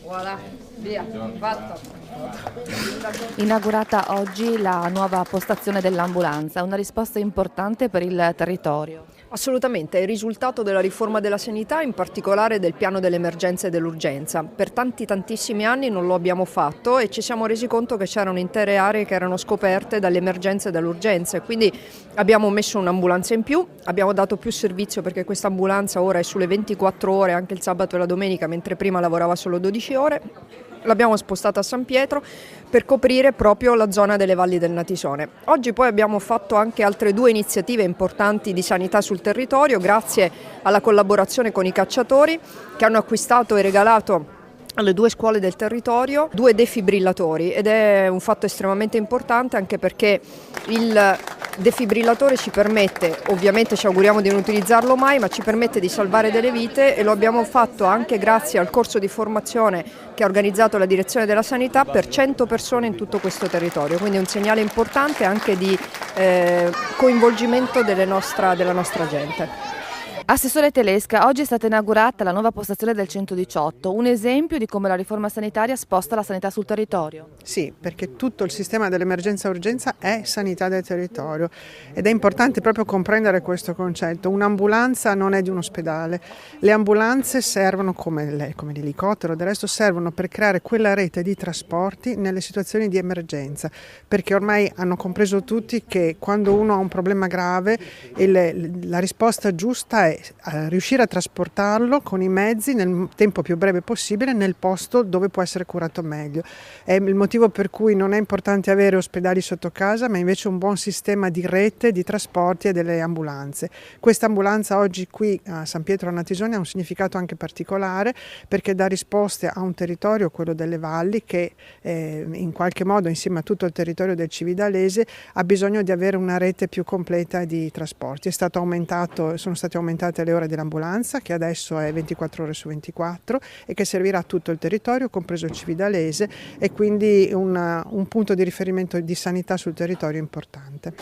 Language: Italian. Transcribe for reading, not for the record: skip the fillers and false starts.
Voilà, via, fatto. Inaugurata oggi la nuova postazione dell'ambulanza, una risposta importante per il territorio. Assolutamente, è il risultato della riforma della sanità, in particolare del piano dell'emergenza e dell'urgenza. Per tantissimi anni non lo abbiamo fatto e ci siamo resi conto che c'erano intere aree che erano scoperte dall'emergenza e dall'urgenza e quindi abbiamo messo un'ambulanza in più, abbiamo dato più servizio perché questa ambulanza ora è sulle 24 ore anche il sabato e la domenica, mentre prima lavorava solo 12 ore. L'abbiamo spostata a San Pietro per coprire proprio la zona delle valli del Natisone. Oggi poi abbiamo fatto anche altre due iniziative importanti di sanità sul territorio grazie alla collaborazione con i cacciatori che hanno acquistato e regalato alle due scuole del territorio 2 defibrillatori ed è un fatto estremamente importante anche perché il defibrillatore ci permette, ovviamente ci auguriamo di non utilizzarlo mai, ma ci permette di salvare delle vite e lo abbiamo fatto anche grazie al corso di formazione che ha organizzato la Direzione della Sanità per 100 persone in tutto questo territorio, quindi un segnale importante anche di coinvolgimento della nostra gente. Assessore Telesca, oggi è stata inaugurata la nuova postazione del 118, un esempio di come la riforma sanitaria sposta la sanità sul territorio. Sì, perché tutto il sistema dell'emergenza e urgenza è sanità del territorio ed è importante proprio comprendere questo concetto. Un'ambulanza non è di un ospedale, le ambulanze servono come l'elicottero, del resto servono per creare quella rete di trasporti nelle situazioni di emergenza, perché ormai hanno compreso tutti che quando uno ha un problema grave la risposta giusta è riuscire a trasportarlo con i mezzi nel tempo più breve possibile nel posto dove può essere curato meglio. È il motivo per cui non è importante avere ospedali sotto casa, ma invece un buon sistema di rete di trasporti e delle ambulanze. Questa ambulanza oggi qui a San Pietro a Natisone ha un significato anche particolare perché dà risposte a un territorio, quello delle valli, che in qualche modo insieme a tutto il territorio del Cividalese ha bisogno di avere una rete più completa di trasporti. Sono state aumentate le ore dell'ambulanza che adesso è 24 ore su 24 e che servirà a tutto il territorio, compreso il Cividalese, e quindi un punto di riferimento di sanità sul territorio importante.